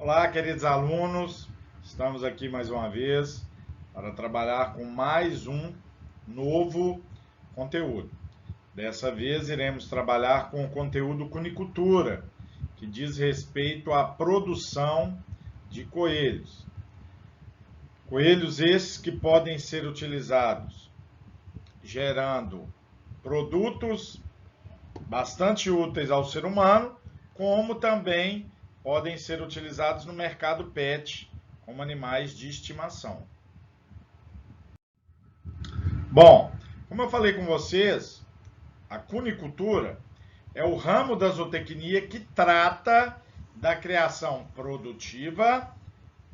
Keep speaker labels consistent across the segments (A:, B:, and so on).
A: Olá, queridos alunos, estamos aqui mais uma vez para trabalhar com mais um novo conteúdo. Dessa vez iremos trabalhar com o conteúdo cunicultura, que diz respeito à produção de coelhos. Coelhos esses que podem ser utilizados gerando produtos bastante úteis ao ser humano, como também podem ser utilizados no mercado pet como animais de estimação. Bom, como eu falei com vocês, a cunicultura é o ramo da zootecnia que trata da criação produtiva,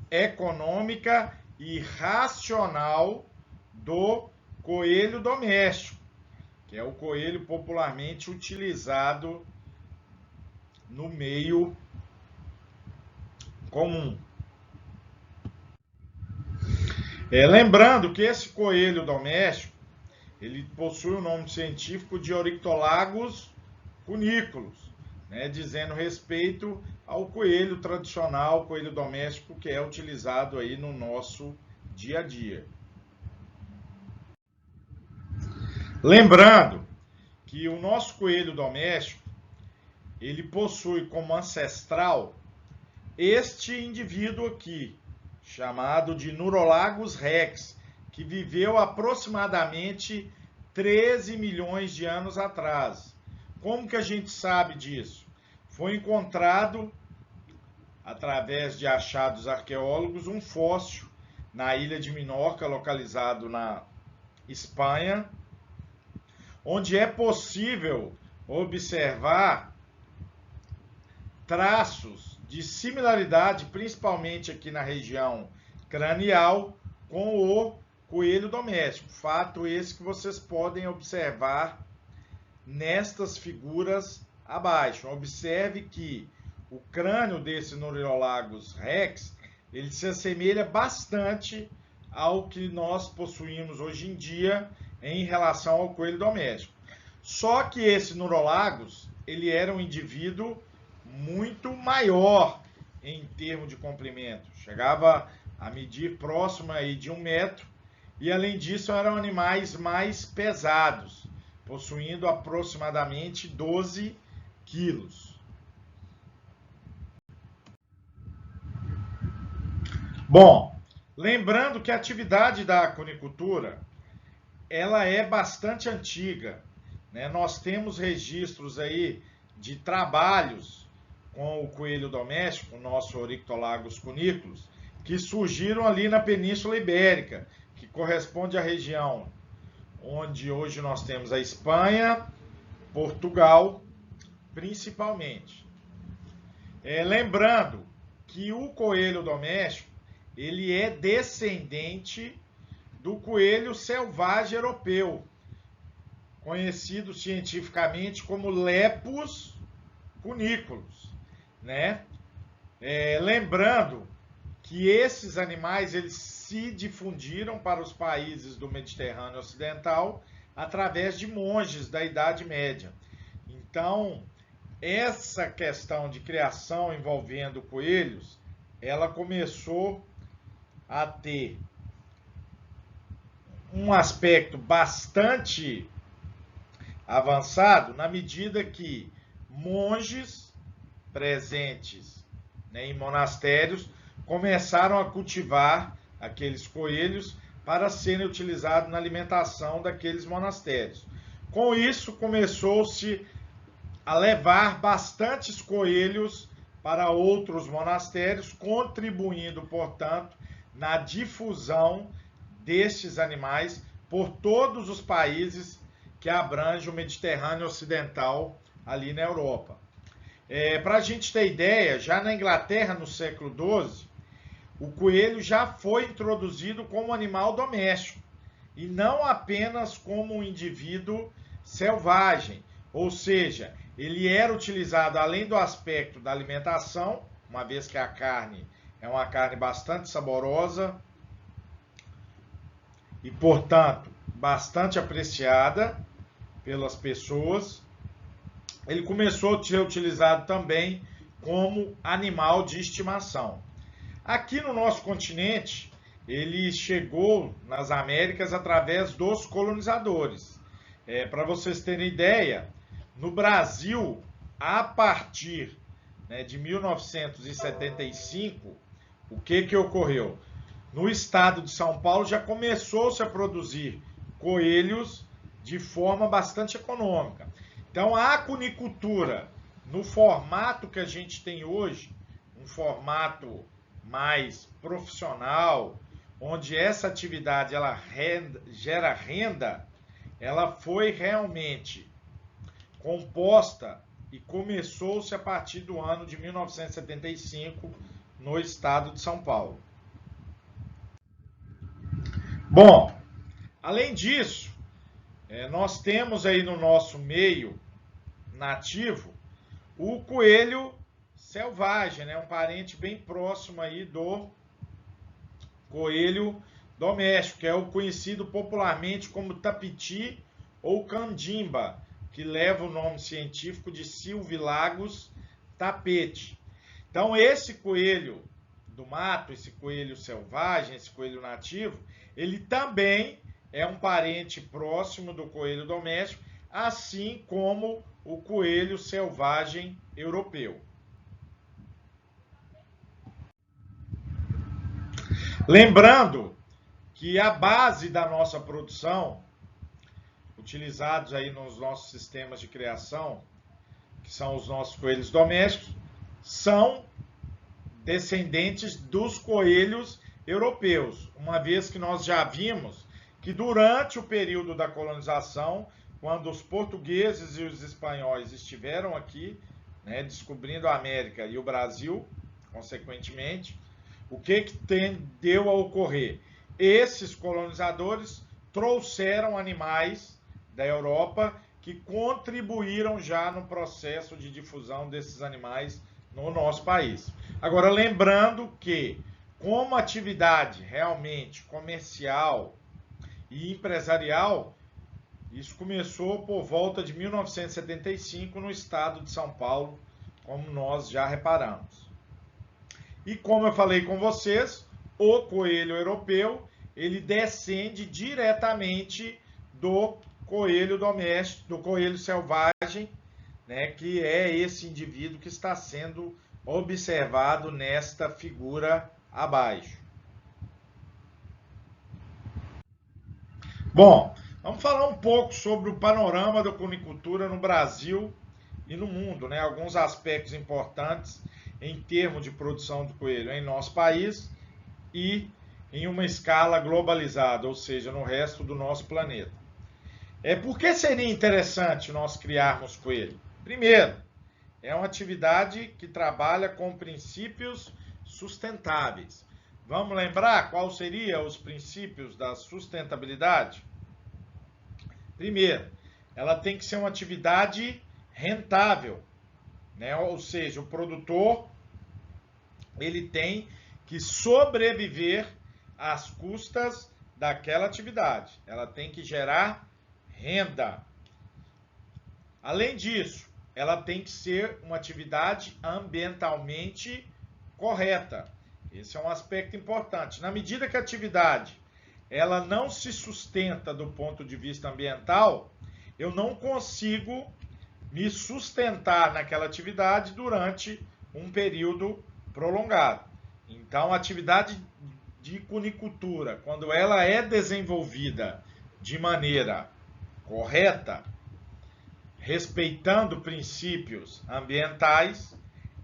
A: econômica e racional do coelho doméstico, que é o coelho popularmente utilizado no meio comum. Lembrando que esse coelho doméstico, ele possui o nome científico de Oryctolagus cuniculus, dizendo respeito ao coelho tradicional, coelho doméstico que é utilizado aí no nosso dia a dia. Lembrando que o nosso coelho doméstico, ele possui como ancestral este indivíduo aqui, chamado de Nurolagus rex, que viveu aproximadamente 13 milhões de anos atrás. Como que a gente sabe disso? Foi encontrado, através de achados arqueólogos, um fóssil na ilha de Minorca, localizado na Espanha, onde é possível observar traços de similaridade, principalmente aqui na região cranial, com o coelho doméstico. Fato esse que vocês podem observar nestas figuras abaixo. Observe que o crânio desse Nurolagus rex, ele se assemelha bastante ao que nós possuímos hoje em dia em relação ao coelho doméstico. Só que esse Nurolagus, ele era um indivíduo muito maior em termos de comprimento, chegava a medir próximo aí de 1 metro, e além disso eram animais mais pesados, possuindo aproximadamente 12 quilos. Bom, lembrando que a atividade da cunicultura, ela é bastante antiga, Nós temos registros aí de trabalhos com o coelho doméstico, o nosso Oryctolagus cuniculus, que surgiram ali na Península Ibérica, que corresponde à região onde hoje nós temos a Espanha, Portugal, principalmente. Lembrando que o coelho doméstico, ele é descendente do coelho selvagem europeu, conhecido cientificamente como Lepus cuniculus, lembrando que esses animais eles se difundiram para os países do Mediterrâneo Ocidental através de monges da Idade Média. Então, essa questão de criação envolvendo coelhos, ela começou a ter um aspecto bastante avançado na medida que monges presentes em monastérios começaram a cultivar aqueles coelhos para serem utilizados na alimentação daqueles monastérios. Com isso, começou-se a levar bastantes coelhos para outros monastérios, contribuindo, portanto, na difusão destes animais por todos os países que abrangem o Mediterrâneo Ocidental, ali na Europa. Para a gente ter ideia, já na Inglaterra, no século XII, o coelho já foi introduzido como animal doméstico, e não apenas como um indivíduo selvagem, ou seja, ele era utilizado além do aspecto da alimentação, uma vez que a carne é uma carne bastante saborosa e, portanto, bastante apreciada pelas pessoas. Ele começou a ser utilizado também como animal de estimação. Aqui no nosso continente, ele chegou nas Américas através dos colonizadores. Para vocês terem ideia, no Brasil, a partir, né, de 1975, o que ocorreu? No estado de São Paulo já começou-se a produzir coelhos de forma bastante econômica. Então a acunicultura, no formato que a gente tem hoje, um formato mais profissional, onde essa atividade ela gera renda, ela foi realmente composta e começou-se a partir do ano de 1975 no estado de São Paulo. Bom, além disso, nós temos aí no nosso meio nativo o coelho selvagem, né? Um parente bem próximo aí do coelho doméstico, que é o conhecido popularmente como tapiti ou candimba, que leva o nome científico de Silvilagos tapete. Então esse coelho do mato, esse coelho selvagem, esse coelho nativo, ele também é um parente próximo do coelho doméstico, assim como o coelho selvagem europeu. Lembrando que a base da nossa produção, utilizados aí nos nossos sistemas de criação, que são os nossos coelhos domésticos, são descendentes dos coelhos europeus, uma vez que nós já vimos que durante o período da colonização, quando os portugueses e os espanhóis estiveram aqui, né, descobrindo a América e o Brasil, consequentemente, o que tendeu a ocorrer? Esses colonizadores trouxeram animais da Europa que contribuíram já no processo de difusão desses animais no nosso país. Agora, lembrando que, como atividade realmente comercial e empresarial, isso começou por volta de 1975 no estado de São Paulo, como nós já reparamos. E como eu falei com vocês, o coelho europeu, ele descende diretamente do coelho doméstico, do coelho selvagem, né, que é esse indivíduo que está sendo observado nesta figura abaixo. Bom, vamos falar um pouco sobre o panorama da cunicultura no Brasil e no mundo, né? Alguns aspectos importantes em termos de produção de coelho em nosso país e em uma escala globalizada, ou seja, no resto do nosso planeta. Por que seria interessante nós criarmos coelho? Primeiro, é uma atividade que trabalha com princípios sustentáveis. Vamos lembrar quais seriam os princípios da sustentabilidade? Primeiro, ela tem que ser uma atividade rentável, né? Ou seja, o produtor ele tem que sobreviver às custas daquela atividade. Ela tem que gerar renda. Além disso, ela tem que ser uma atividade ambientalmente correta. Esse é um aspecto importante. Na medida que a atividade ela não se sustenta do ponto de vista ambiental, eu não consigo me sustentar naquela atividade durante um período prolongado. Então, a atividade de cunicultura, quando ela é desenvolvida de maneira correta, respeitando princípios ambientais,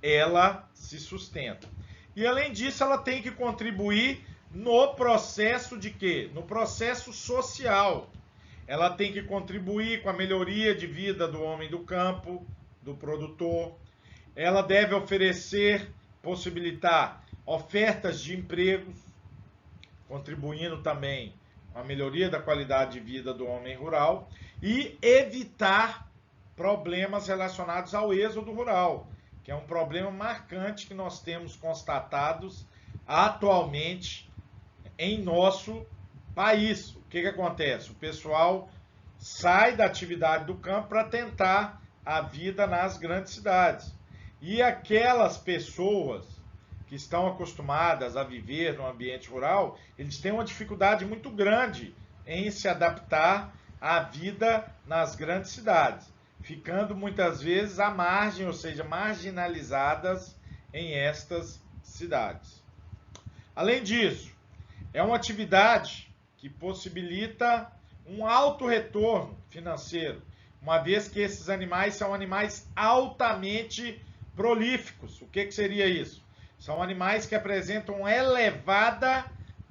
A: ela se sustenta. E além disso, ela tem que contribuir no processo de quê? No processo social. Ela tem que contribuir com a melhoria de vida do homem do campo, do produtor. Ela deve oferecer, possibilitar ofertas de empregos, contribuindo também com a melhoria da qualidade de vida do homem rural e evitar problemas relacionados ao êxodo rural, que é um problema marcante que nós temos constatados atualmente em nosso país. O que acontece? O pessoal sai da atividade do campo para tentar a vida nas grandes cidades. E aquelas pessoas que estão acostumadas a viver no ambiente rural, eles têm uma dificuldade muito grande em se adaptar à vida nas grandes cidades, ficando muitas vezes à margem, ou seja, marginalizadas em estas cidades. Além disso, é uma atividade que possibilita um alto retorno financeiro, uma vez que esses animais são animais altamente prolíficos. O que seria isso? São animais que apresentam elevada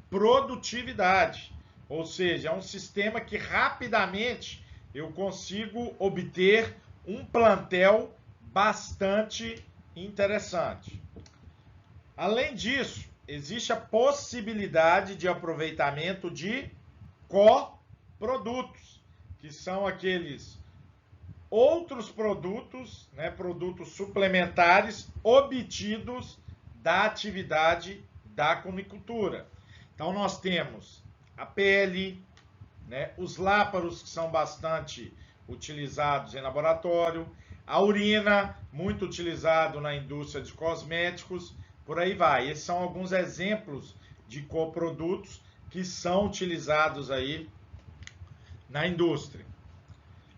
A: produtividade, ou seja, é um sistema que rapidamente eu consigo obter um plantel bastante interessante. Além disso, existe a possibilidade de aproveitamento de coprodutos, que são aqueles outros produtos, né, produtos suplementares obtidos da atividade da cunicultura. Então nós temos a pele, né, os láparos, que são bastante utilizados em laboratório, a urina, muito utilizado na indústria de cosméticos, por aí vai. Esses são alguns exemplos de coprodutos que são utilizados aí na indústria.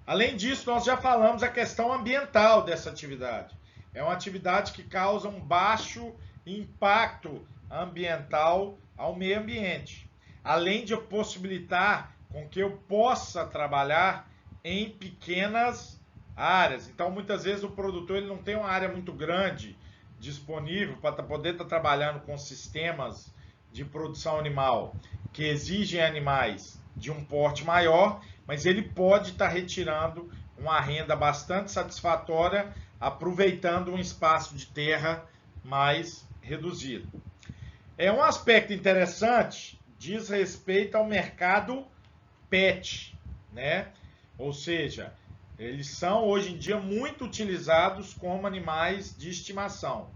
A: Além disso, nós já falamos a questão ambiental dessa atividade. É uma atividade que causa um baixo impacto ambiental ao meio ambiente, além de possibilitar com que eu possa trabalhar em pequenas áreas. Então, muitas vezes o produtor ele não tem uma área muito grande disponível para poder estar trabalhando com sistemas de produção animal que exigem animais de um porte maior, mas ele pode estar retirando uma renda bastante satisfatória, aproveitando um espaço de terra mais reduzido. É um aspecto interessante, diz respeito ao mercado pet, né? Ou seja, eles são hoje em dia muito utilizados como animais de estimação.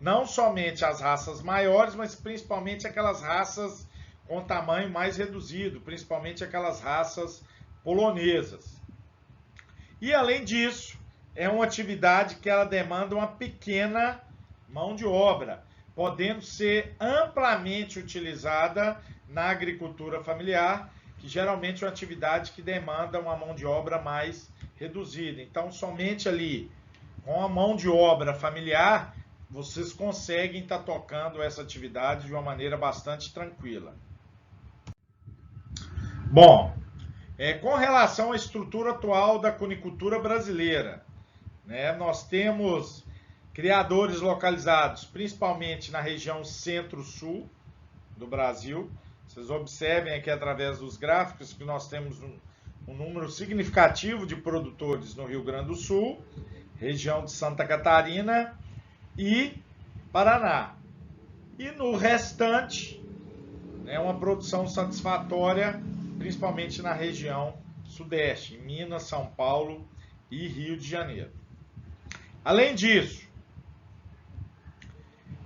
A: Não somente as raças maiores, mas principalmente aquelas raças com tamanho mais reduzido, principalmente aquelas raças polonesas. E além disso, é uma atividade que ela demanda uma pequena mão de obra, podendo ser amplamente utilizada na agricultura familiar, que geralmente é uma atividade que demanda uma mão de obra mais reduzida. Então, somente ali, com a mão de obra familiar, vocês conseguem estar tocando essa atividade de uma maneira bastante tranquila. Bom, com relação à estrutura atual da cunicultura brasileira, né, nós temos criadores localizados principalmente na região centro-sul do Brasil. Vocês observem aqui através dos gráficos que nós temos um número significativo de produtores no Rio Grande do Sul, região de Santa Catarina e Paraná. E no restante, né, uma produção satisfatória, principalmente na região sudeste, em Minas, São Paulo e Rio de Janeiro. Além disso,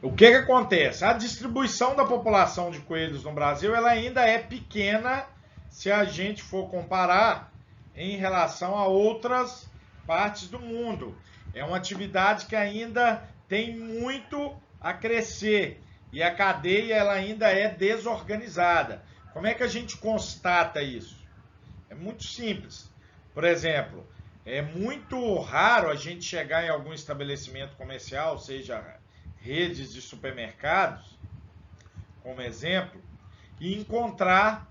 A: o que acontece? A distribuição da população de coelhos no Brasil ela ainda é pequena se a gente for comparar em relação a outras partes do mundo. É uma atividade que ainda tem muito a crescer e a cadeia ela ainda é desorganizada. Como é que a gente constata isso? É muito simples. Por exemplo, é muito raro a gente chegar em algum estabelecimento comercial, seja redes de supermercados, como exemplo, e encontrar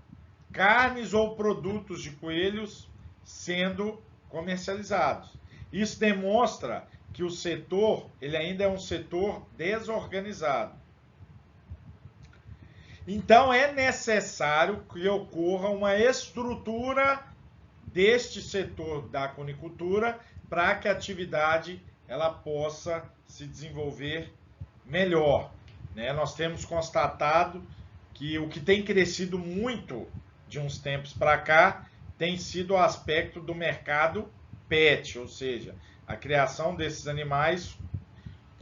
A: carnes ou produtos de coelhos sendo comercializados. Isso demonstra que o setor ele ainda é um setor desorganizado. Então é necessário que ocorra uma estrutura deste setor da cunicultura para que a atividade ela possa se desenvolver melhor, né? Nós temos constatado que o que tem crescido muito de uns tempos para cá tem sido o aspecto do mercado pet, ou seja, a criação desses animais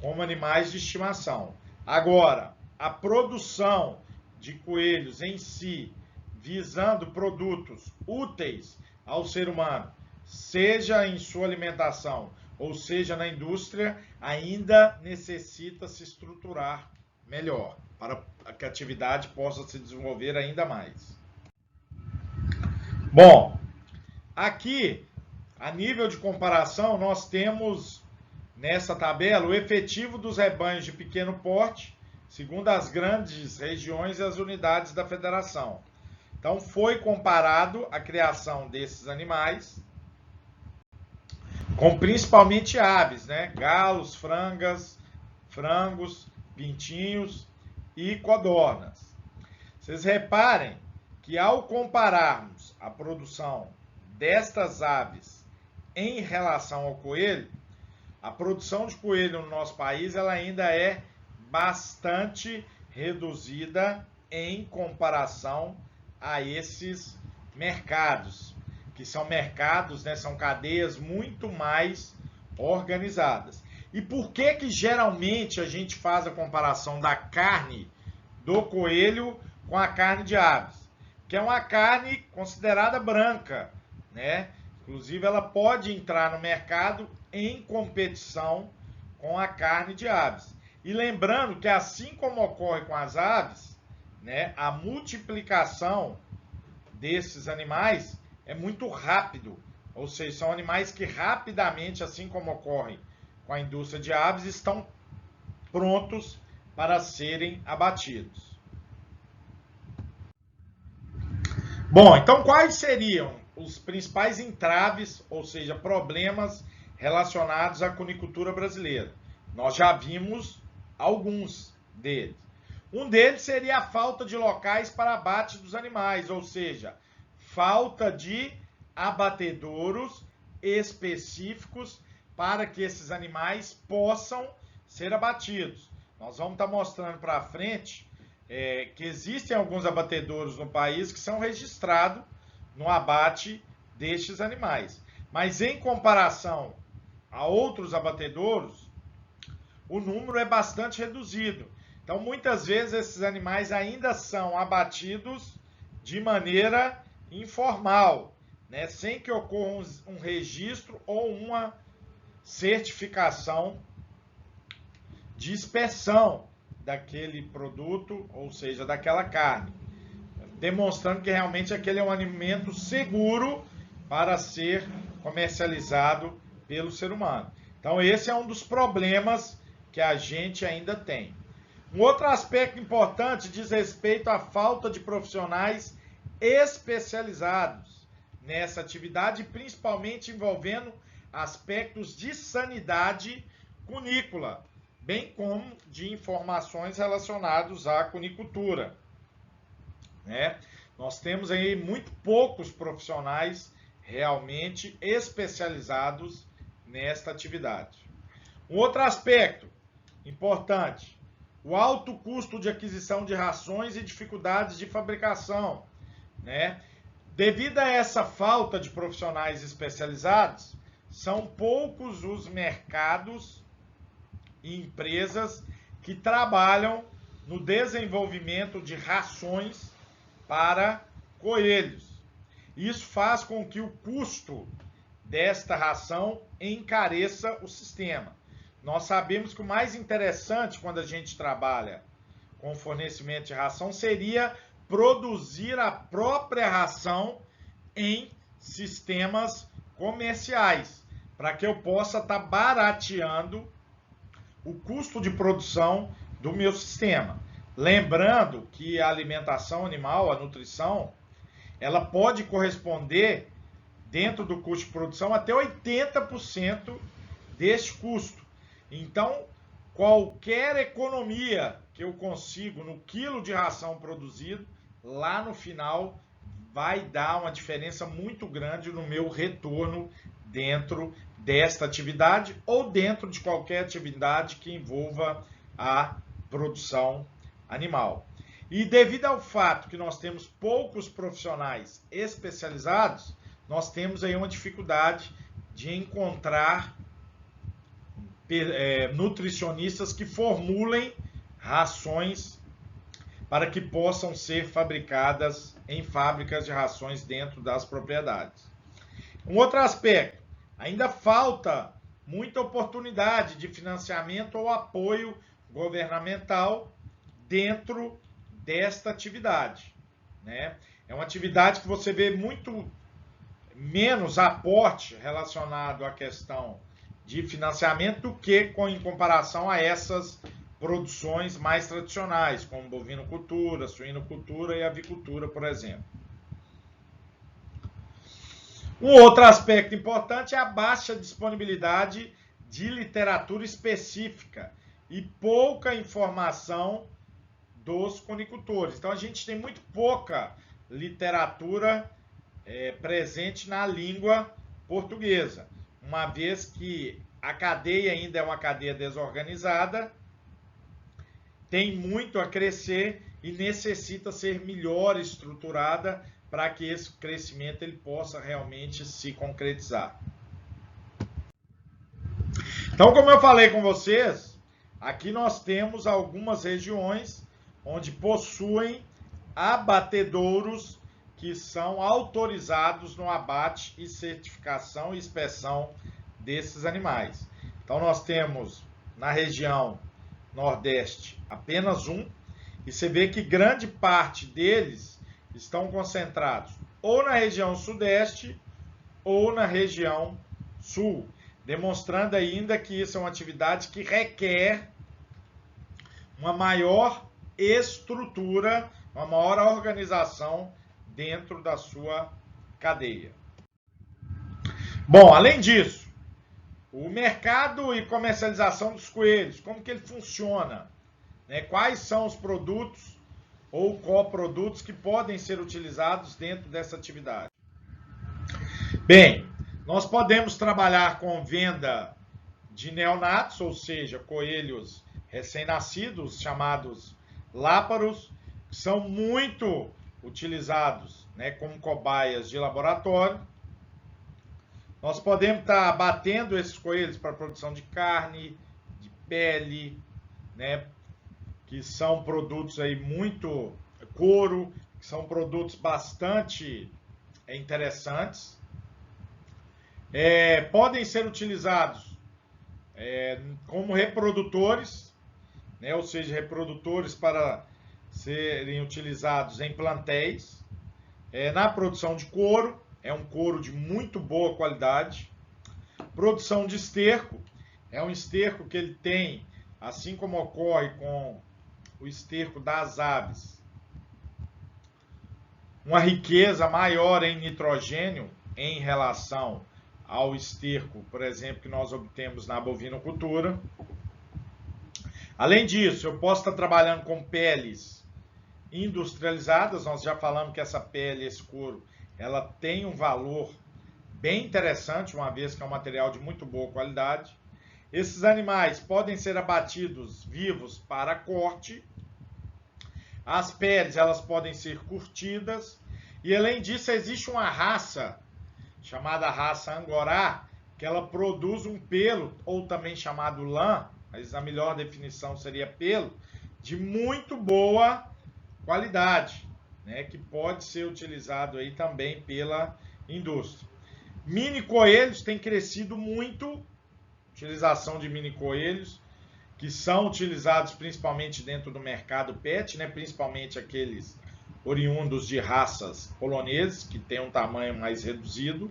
A: como animais de estimação. Agora, a produção de coelhos em si, visando produtos úteis ao ser humano, seja em sua alimentação ou seja, na indústria, ainda necessita se estruturar melhor para que a atividade possa se desenvolver ainda mais. Bom, aqui, a nível de comparação, nós temos nessa tabela o efetivo dos rebanhos de pequeno porte, segundo as grandes regiões e as unidades da federação. Então, foi comparado a criação desses animais com principalmente aves, né? Galos, frangos, pintinhos e codornas. Vocês reparem que ao compararmos a produção destas aves em relação ao coelho, a produção de coelho no nosso país ela ainda é bastante reduzida em comparação a esses mercados, que são mercados, né, são cadeias muito mais organizadas. E por que geralmente a gente faz a comparação da carne do coelho com a carne de aves? Que é uma carne considerada branca, né? Inclusive ela pode entrar no mercado em competição com a carne de aves. E lembrando que assim como ocorre com as aves, né, a multiplicação desses animais é muito rápido, ou seja, são animais que rapidamente, assim como ocorre com a indústria de aves, estão prontos para serem abatidos. Bom, então quais seriam os principais entraves, ou seja, problemas relacionados à cunicultura brasileira? Nós já vimos alguns deles. Um deles seria a falta de locais para abate dos animais, ou seja, falta de abatedouros específicos para que esses animais possam ser abatidos. Nós vamos estar mostrando para frente que existem alguns abatedouros no país que são registrados no abate destes animais. Mas em comparação a outros abatedouros, o número é bastante reduzido. Então, muitas vezes, esses animais ainda são abatidos de maneira informal, né? Sem que ocorra um registro ou uma certificação de inspeção daquele produto, ou seja, daquela carne, demonstrando que realmente aquele é um alimento seguro para ser comercializado pelo ser humano. Então, esse é um dos problemas que a gente ainda tem. Um outro aspecto importante diz respeito à falta de profissionais especializados nessa atividade, principalmente envolvendo aspectos de sanidade cunícola, bem como de informações relacionadas à cunicultura, né? Nós temos aí muito poucos profissionais realmente especializados nesta atividade. Um outro aspecto importante, o alto custo de aquisição de rações e dificuldades de fabricação, né? Devido a essa falta de profissionais especializados, são poucos os mercados e empresas que trabalham no desenvolvimento de rações para coelhos. Isso faz com que o custo desta ração encareça o sistema. Nós sabemos que o mais interessante quando a gente trabalha com fornecimento de ração seria produzir a própria ração em sistemas comerciais, para que eu possa estar barateando o custo de produção do meu sistema. Lembrando que a alimentação animal, a nutrição, ela pode corresponder, dentro do custo de produção, até 80% deste custo. Então, qualquer economia que eu consigo no quilo de ração produzido, lá no final vai dar uma diferença muito grande no meu retorno dentro desta atividade ou dentro de qualquer atividade que envolva a produção animal. E devido ao fato que nós temos poucos profissionais especializados, nós temos aí uma dificuldade de encontrar nutricionistas que formulem rações para que possam ser fabricadas em fábricas de rações dentro das propriedades. Um outro aspecto, ainda falta muita oportunidade de financiamento ou apoio governamental dentro desta atividade, né? É uma atividade que você vê muito menos aporte relacionado à questão de financiamento do que em comparação a essas produções mais tradicionais, como bovinocultura, suinocultura e avicultura, por exemplo. Um outro aspecto importante é a baixa disponibilidade de literatura específica e pouca informação dos conicultores. Então a gente tem muito pouca literatura presente na língua portuguesa, uma vez que a cadeia ainda é uma cadeia desorganizada, tem muito a crescer e necessita ser melhor estruturada para que esse crescimento ele possa realmente se concretizar. Então, como eu falei com vocês, aqui nós temos algumas regiões onde possuem abatedouros que são autorizados no abate e certificação e inspeção desses animais. Então nós temos na região Nordeste apenas um, e você vê que grande parte deles estão concentrados ou na região Sudeste ou na região Sul, demonstrando ainda que isso é uma atividade que requer uma maior estrutura, uma maior organização dentro da sua cadeia. Bom, além disso, o mercado e comercialização dos coelhos, como que ele funciona? Né? Quais são os produtos ou coprodutos que podem ser utilizados dentro dessa atividade? Bem, nós podemos trabalhar com venda de neonatos, ou seja, coelhos recém-nascidos, chamados láparos, que são muito utilizados, né, como cobaias de laboratório. Nós podemos estar abatendo esses coelhos para produção de carne, de pele, né, que são produtos aí muito couro, que são produtos bastante interessantes. Podem ser utilizados como reprodutores, né, ou seja, reprodutores para serem utilizados em plantéis, na produção de couro, é um couro de muito boa qualidade. Produção de esterco, é um esterco que ele tem, assim como ocorre com o esterco das aves, uma riqueza maior em nitrogênio em relação ao esterco, por exemplo, que nós obtemos na bovinocultura. Além disso, eu posso estar trabalhando com peles industrializadas. Nós já falamos que essa pele, esse couro, ela tem um valor bem interessante, uma vez que é um material de muito boa qualidade. Esses animais podem ser abatidos vivos para corte. As peles, elas podem ser curtidas. E além disso, existe uma raça chamada raça Angorá, que ela produz um pelo, ou também chamado lã, mas a melhor definição seria pelo, de muito boa qualidade, né, que pode ser utilizado aí também pela indústria. Mini coelhos tem crescido muito, utilização de mini coelhos, que são utilizados principalmente dentro do mercado pet, né, principalmente aqueles oriundos de raças poloneses, que tem um tamanho mais reduzido,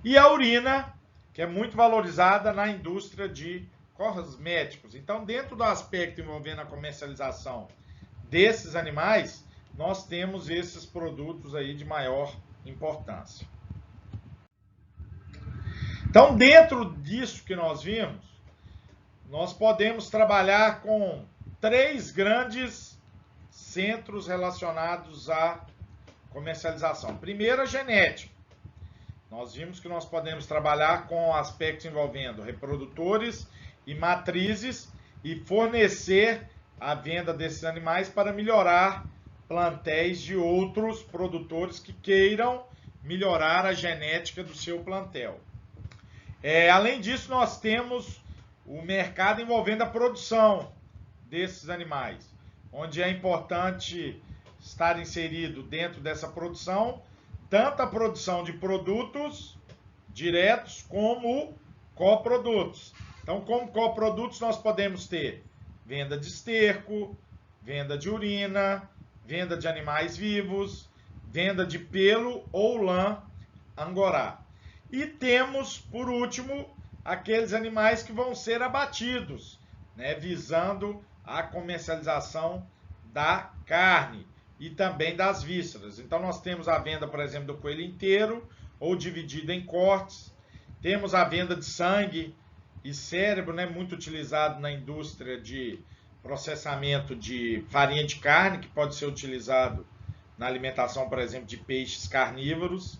A: e a urina, que é muito valorizada na indústria de cosméticos. Então, dentro do aspecto envolvendo a comercialização desses animais, nós temos esses produtos aí de maior importância. Então, dentro disso que nós vimos, nós podemos trabalhar com 3 grandes centros relacionados à comercialização. Primeiro, a genética. Nós vimos que nós podemos trabalhar com aspectos envolvendo reprodutores e matrizes e fornecer a venda desses animais para melhorar plantéis de outros produtores que queiram melhorar a genética do seu plantel. Além disso, nós temos o mercado envolvendo a produção desses animais, onde é importante estar inserido dentro dessa produção, tanto a produção de produtos diretos como coprodutos. Então, como coprodutos, nós podemos ter venda de esterco, venda de urina, venda de animais vivos, venda de pelo ou lã angorá. E temos, por último, aqueles animais que vão ser abatidos, né, visando a comercialização da carne e também das vísceras. Então, nós temos a venda, por exemplo, do coelho inteiro ou dividido em cortes. Temos a venda de sangue e cérebro, né, muito utilizado na indústria de processamento de farinha de carne, que pode ser utilizado na alimentação, por exemplo, de peixes carnívoros.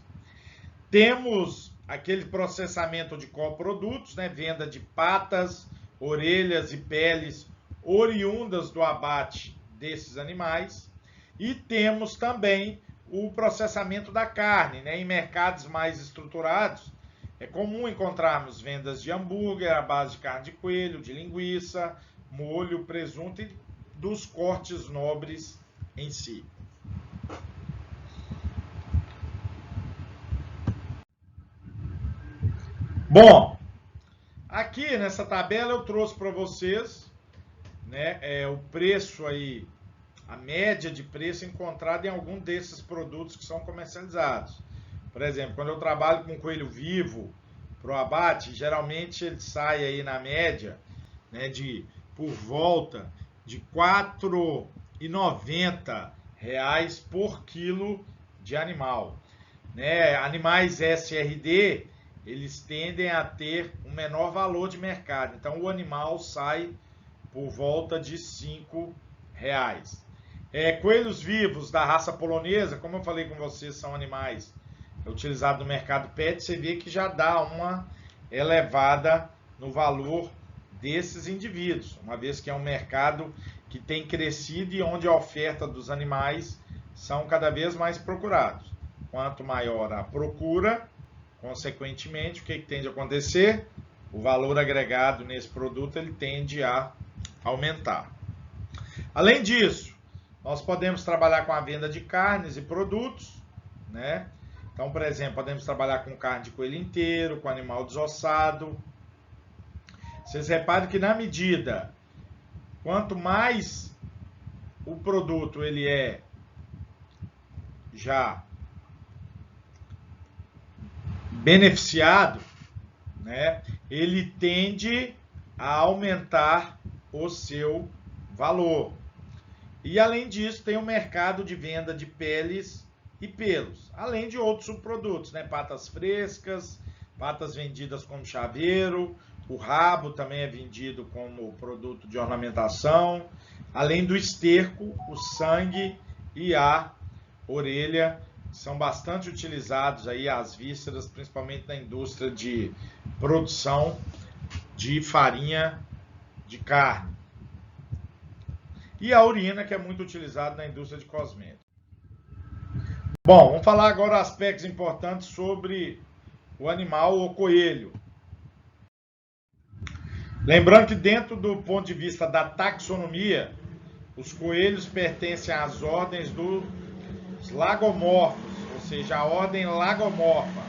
A: Temos aquele processamento de coprodutos, né, venda de patas, orelhas e peles oriundas do abate desses animais. E temos também o processamento da carne, né, em mercados mais estruturados. É comum encontrarmos vendas de hambúrguer à base de carne de coelho, de linguiça, molho, presunto e dos cortes nobres em si. Bom, aqui nessa tabela eu trouxe para vocês, né, o preço aí, a média de preço encontrada em algum desses produtos que são comercializados. Por exemplo, quando eu trabalho com coelho vivo para o abate, geralmente ele sai aí na média, né, de por volta de R$ 4,90 por quilo de animal. Né? Animais SRD, eles tendem a ter um menor valor de mercado. Então, o animal sai por volta de R$ 5. Coelhos vivos da raça polonesa, como eu falei com vocês, são animais utilizados no mercado pet, você vê que já dá uma elevada no valor desses indivíduos, uma vez que é um mercado que tem crescido e onde a oferta dos animais são cada vez mais procurados. Quanto maior a procura, consequentemente, o que tende a acontecer? O valor agregado nesse produto ele tende a aumentar. Além disso, nós podemos trabalhar com a venda de carnes e produtos, né? Então, por exemplo, podemos trabalhar com carne de coelho inteiro, com animal desossado. Vocês reparem que na medida, quanto mais o produto ele é já beneficiado, né, ele tende a aumentar o seu valor. E além disso, tem o mercado de venda de peles e pelos, além de outros subprodutos, né, patas frescas, patas vendidas como chaveiro, o rabo também é vendido como produto de ornamentação, além do esterco, o sangue e a orelha são bastante utilizados aí, as vísceras, principalmente na indústria de produção de farinha de carne. E a urina, que é muito utilizada na indústria de cosméticos. Bom, vamos falar agora aspectos importantes sobre o animal ou coelho. Lembrando que dentro do ponto de vista da taxonomia, os coelhos pertencem às ordens dos lagomorfos, ou seja, a ordem lagomorfa.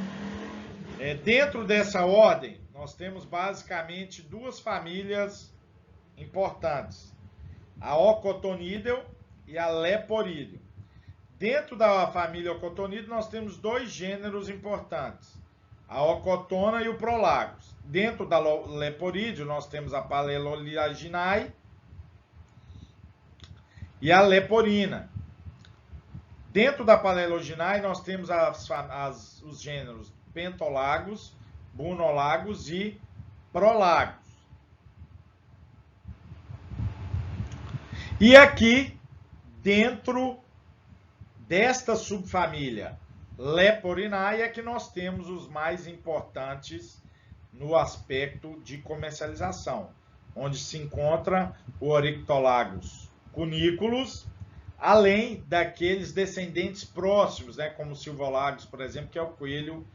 A: Dentro dessa ordem, nós temos basicamente duas famílias importantes, a Ocotonideo e a Leporídeo. Dentro da família Ocotonideo, nós temos dois gêneros importantes, a Ocotona e o Prolagos. Dentro da Leporídeo, nós temos a Paleolaginae e a Leporina. Dentro da Paleolaginae, nós temos os gêneros Pentolagos, Bunolagos e Prolagos. E aqui, dentro desta subfamília Leporinae, é que nós temos os mais importantes no aspecto de comercialização, onde se encontra o Oryctolagus cuniculus, além daqueles descendentes próximos, né, como o Silvolagus, por exemplo, que é o coelho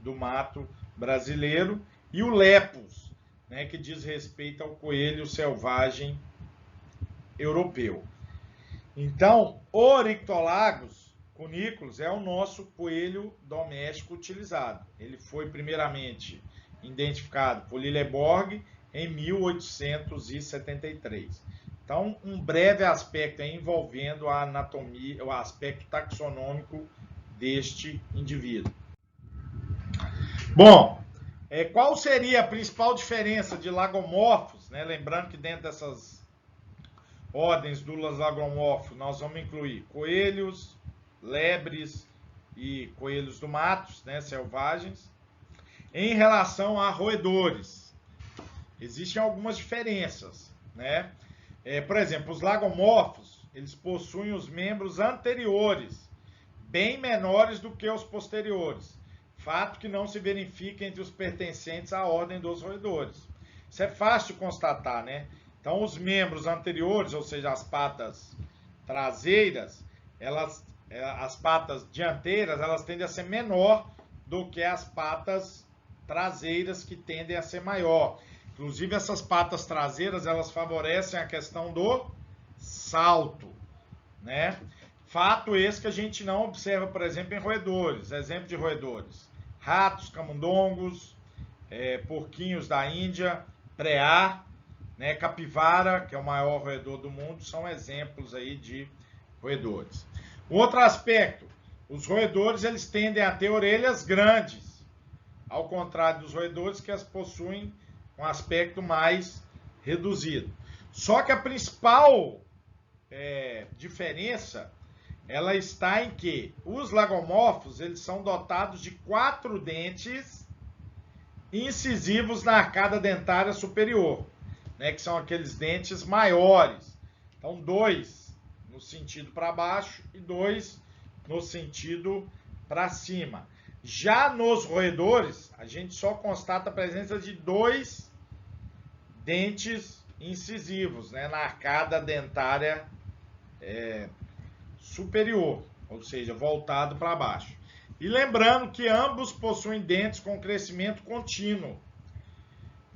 A: do mato brasileiro, e o Lepus, né, que diz respeito ao coelho selvagem europeu. Então, o Oryctolagus cuniculus é o nosso coelho doméstico utilizado. Ele foi primeiramente identificado por Lilleborg em 1873. Então, um breve aspecto envolvendo a anatomia, o aspecto taxonômico deste indivíduo. Bom, qual seria a principal diferença de lagomorfos, né? Lembrando que dentro dessas ordens do lagomorfo nós vamos incluir coelhos, lebres e coelhos do mato, né, selvagens, em relação a roedores. Existem algumas diferenças, né? Por exemplo, os lagomorfos, eles possuem os membros anteriores bem menores do que os posteriores, fato que não se verifica entre os pertencentes à ordem dos roedores. Isso é fácil de constatar, né? Então, os membros anteriores, ou seja, as patas traseiras, as patas dianteiras, elas tendem a ser menor do que as patas traseiras, que tendem a ser maior. Inclusive, essas patas traseiras, elas favorecem a questão do salto, né? Fato esse que a gente não observa, por exemplo, em roedores. Exemplo de roedores: ratos, camundongos, porquinhos da Índia, preá, né, capivara, que é o maior roedor do mundo, são exemplos aí de roedores. Um outro aspecto: os roedores, eles tendem a ter orelhas grandes, ao contrário dos roedores, que as possuem um aspecto mais reduzido. Só que a principal diferença, ela está em que os lagomorfos, eles são dotados de 4 dentes incisivos na arcada dentária superior, né, que são aqueles dentes maiores. Então, 2 no sentido para baixo e 2 no sentido para cima. Já nos roedores, a gente só constata a presença de 2 dentes incisivos, né, na arcada dentária superior, ou seja, voltado para baixo. E lembrando que ambos possuem dentes com crescimento contínuo,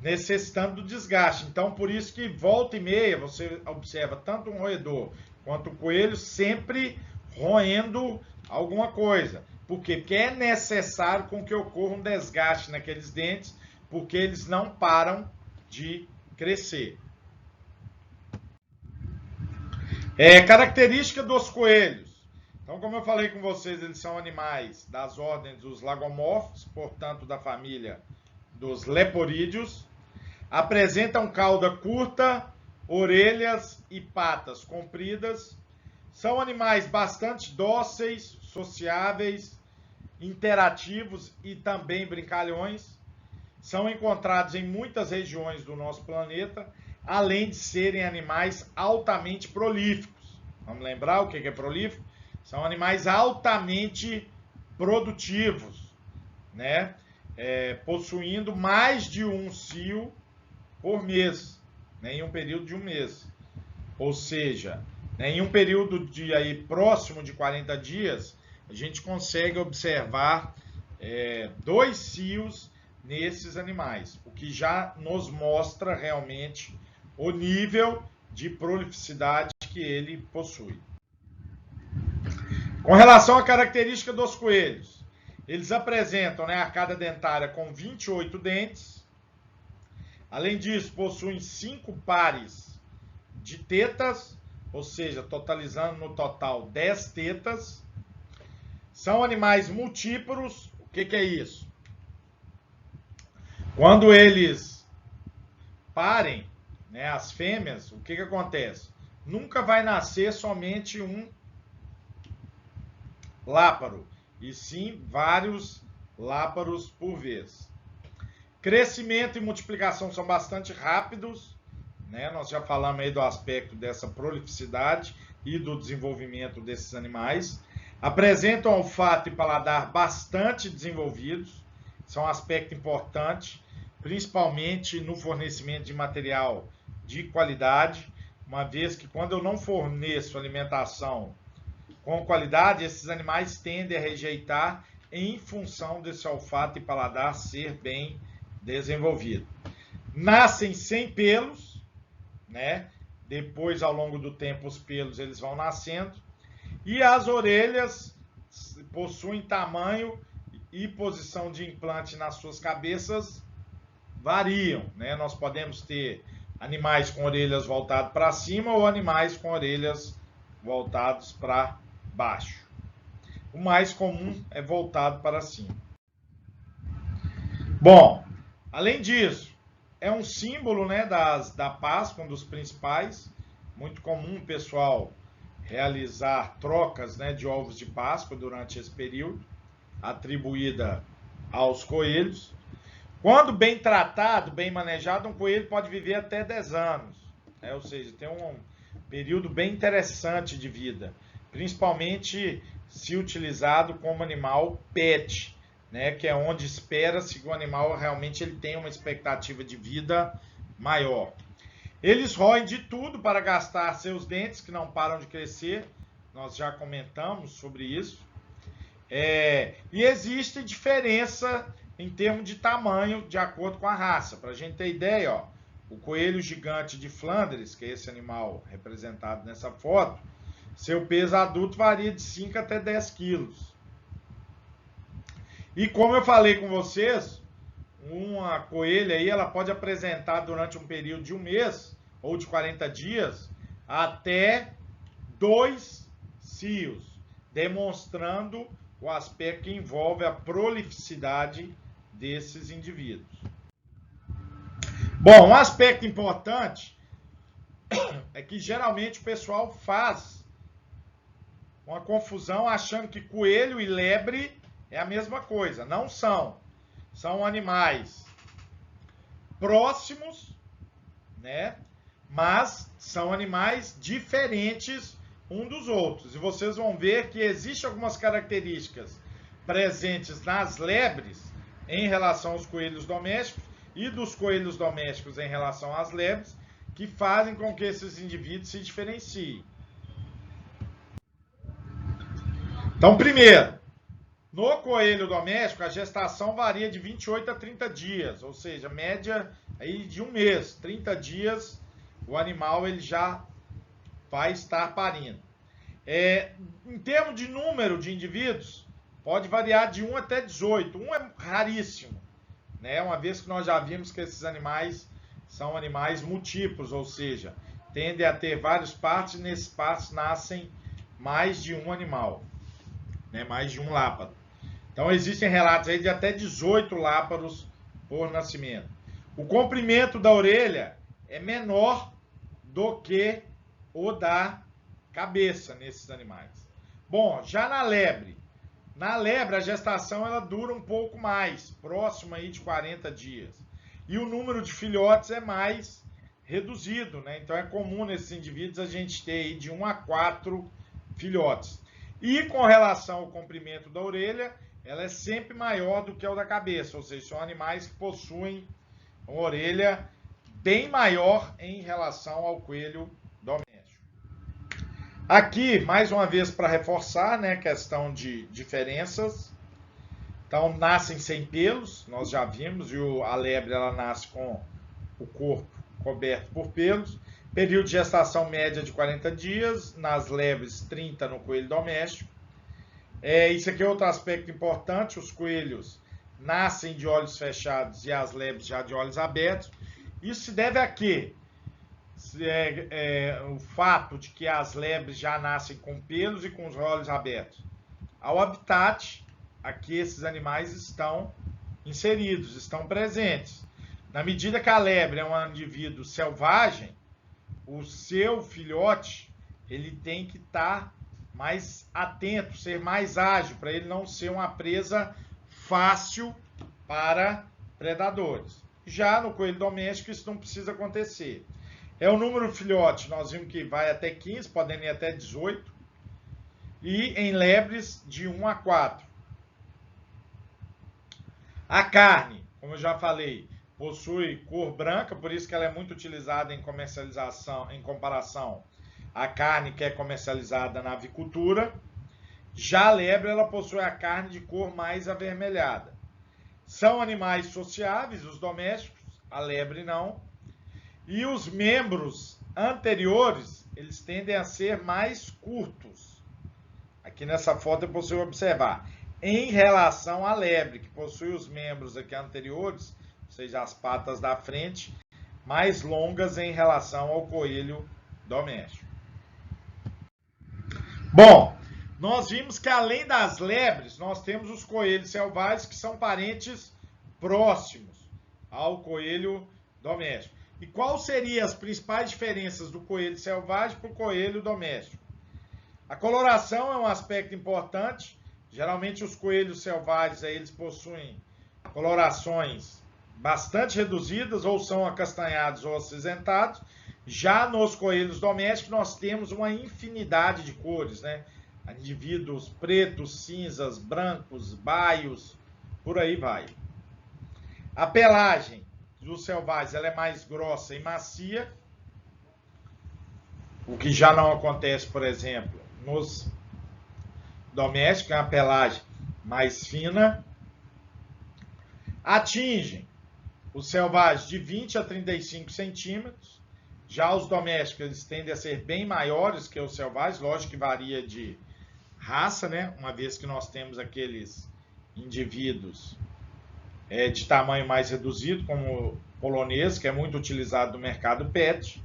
A: necessitando do desgaste. Então, por isso que volta e meia você observa tanto um roedor quanto um coelho sempre roendo alguma coisa. Por quê? Porque é necessário com que ocorra um desgaste naqueles dentes, porque eles não param de crescer. Característica dos coelhos. Então, como eu falei com vocês, eles são animais das ordens dos lagomorfos, portanto, da família dos leporídeos. Apresentam cauda curta, orelhas e patas compridas. São animais bastante dóceis, sociáveis, interativos e também brincalhões. São encontrados em muitas regiões do nosso planeta, além de serem animais altamente prolíficos. Vamos lembrar o que é prolífico? São animais altamente produtivos, né? Possuindo mais de um cio por mês, né, em um período de um mês. Ou seja, né, em um período de aí, próximo de 40 dias, a gente consegue observar 2 cios nesses animais, o que já nos mostra realmente o nível de prolificidade que ele possui. Com relação à característica dos coelhos, eles apresentam, né, a arcada dentária com 28 dentes. Além disso, possuem 5 pares de tetas, ou seja, totalizando no total 10 tetas. São animais multíporos. O que é isso? Quando eles parem, né, as fêmeas, o que acontece? Nunca vai nascer somente um láparo, e sim vários láparos por vez. Crescimento e multiplicação são bastante rápidos, né? Nós já falamos aí do aspecto dessa prolificidade e do desenvolvimento desses animais. Apresentam olfato e paladar bastante desenvolvidos, isso é um aspecto importante, principalmente no fornecimento de material de qualidade, uma vez que quando eu não forneço alimentação com qualidade, esses animais tendem a rejeitar em função desse olfato e paladar ser bem desenvolvido. Nascem sem pelos, né? Depois, ao longo do tempo, os pelos eles vão nascendo. E as orelhas possuem tamanho e posição de implante nas suas cabeças variam, né? Nós podemos ter animais com orelhas voltadas para cima ou animais com orelhas voltadas para baixo. O mais comum é voltado para cima. Bom, além disso, é um símbolo, né, da Páscoa, um dos principais. Muito comum o pessoal realizar trocas, né, de ovos de Páscoa durante esse período, atribuída aos coelhos. Quando bem tratado, bem manejado, um coelho pode viver até 10 anos, né? Ou seja, tem um período bem interessante de vida, principalmente se utilizado como animal pet, né? Que é onde espera-se que o animal realmente ele tenha uma expectativa de vida maior. Eles roem de tudo para gastar seus dentes, que não param de crescer, nós já comentamos sobre isso. E existe diferença em termos de tamanho de acordo com a raça. Para a gente ter ideia, ó, o coelho gigante de Flandres, que é esse animal representado nessa foto, seu peso adulto varia de 5 até 10 quilos. E como eu falei com vocês, uma coelha aí, ela pode apresentar durante um período de um mês ou de 40 dias até 2 cios, demonstrando o aspecto que envolve a prolificidade desses indivíduos. Bom, um aspecto importante é que geralmente o pessoal faz uma confusão achando que coelho e lebre é a mesma coisa. Não são. São animais próximos, né? Mas são animais diferentes um dos outros. E vocês vão ver que existem algumas características presentes nas lebres em relação aos coelhos domésticos e dos coelhos domésticos em relação às lebres, que fazem com que esses indivíduos se diferenciem. Então, primeiro, no coelho doméstico, a gestação varia de 28 a 30 dias, ou seja, média aí de um mês. 30 dias, o animal ele já vai estar parindo. Em termos de número de indivíduos, pode variar de 1 até 18. 1 é raríssimo, né? Uma vez que nós já vimos que esses animais são animais múltiplos, ou seja, tendem a ter vários partos e nesses partos nascem mais de um animal, né? Mais de um láparo. Então existem relatos aí de até 18 láparos por nascimento. O comprimento da orelha é menor do que o da cabeça nesses animais. Bom, já na lebre a gestação ela dura um pouco mais, próximo aí de 40 dias. E o número de filhotes é mais reduzido, né? Então é comum nesses indivíduos a gente ter aí de 1 a 4 filhotes. E com relação ao comprimento da orelha, ela é sempre maior do que o da cabeça, ou seja, são animais que possuem uma orelha bem maior em relação ao coelho doméstico. Aqui, mais uma vez, para reforçar, né, questão de diferenças. Então, nascem sem pelos, nós já vimos, e a lebre ela nasce com o corpo coberto por pelos. Período de gestação média de 40 dias, nas lebres 30 no coelho doméstico. Isso aqui é outro aspecto importante, os coelhos nascem de olhos fechados e as lebres já de olhos abertos. Isso se deve a quê? O fato de que as lebres já nascem com pelos e com os olhos abertos. Ao habitat a que esses animais estão inseridos, estão presentes. Na medida que a lebre é um indivíduo selvagem, o seu filhote ele tem que estar mais atento, ser mais ágil, para ele não ser uma presa fácil para predadores. Já no coelho doméstico isso não precisa acontecer. O número de filhotes, nós vimos que vai até 15, podendo ir até 18. E em lebres, de 1 a 4. A carne, como eu já falei, possui cor branca, por isso que ela é muito utilizada em comercialização, em comparação à carne que é comercializada na avicultura. Já a lebre, ela possui a carne de cor mais avermelhada. São animais sociáveis, os domésticos, a lebre não. E os membros anteriores, eles tendem a ser mais curtos. Aqui nessa foto é possível observar. Em relação à lebre, que possui os membros aqui anteriores, seja, as patas da frente, mais longas em relação ao coelho doméstico. Bom, nós vimos que além das lebres, nós temos os coelhos selvagens que são parentes próximos ao coelho doméstico. E quais seriam as principais diferenças do coelho selvagem para o coelho doméstico? A coloração é um aspecto importante. Geralmente os coelhos selvagens eles possuem colorações bastante reduzidas, ou são acastanhados ou acinzentados. Já nos coelhos domésticos nós temos uma infinidade de cores, né? Indivíduos pretos, cinzas, brancos, baios, por aí vai. A pelagem dos selvagens ela é mais grossa e macia, o que já não acontece, por exemplo, nos domésticos, é uma pelagem mais fina. Atingem os selvagens de 20 a 35 centímetros. Já os domésticos eles tendem a ser bem maiores que os selvagens, lógico que varia de raça, né? Uma vez que nós temos aqueles indivíduos de tamanho mais reduzido, como o polonês, que é muito utilizado no mercado pet.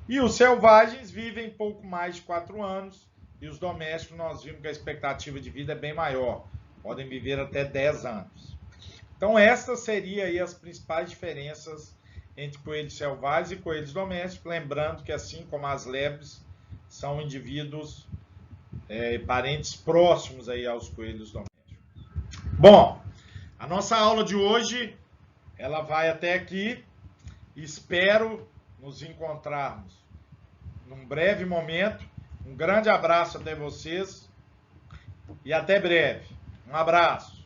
A: E os selvagens vivem pouco mais de 4 anos, e os domésticos nós vimos que a expectativa de vida é bem maior, podem viver até 10 anos. Então estas seriam aí as principais diferenças entre coelhos selvagens e coelhos domésticos, lembrando que assim como as lebres, são indivíduos parentes próximos aí aos coelhos domésticos. Bom, a nossa aula de hoje, ela vai até aqui. Espero nos encontrarmos num breve momento. Um grande abraço até vocês e até breve. Um abraço.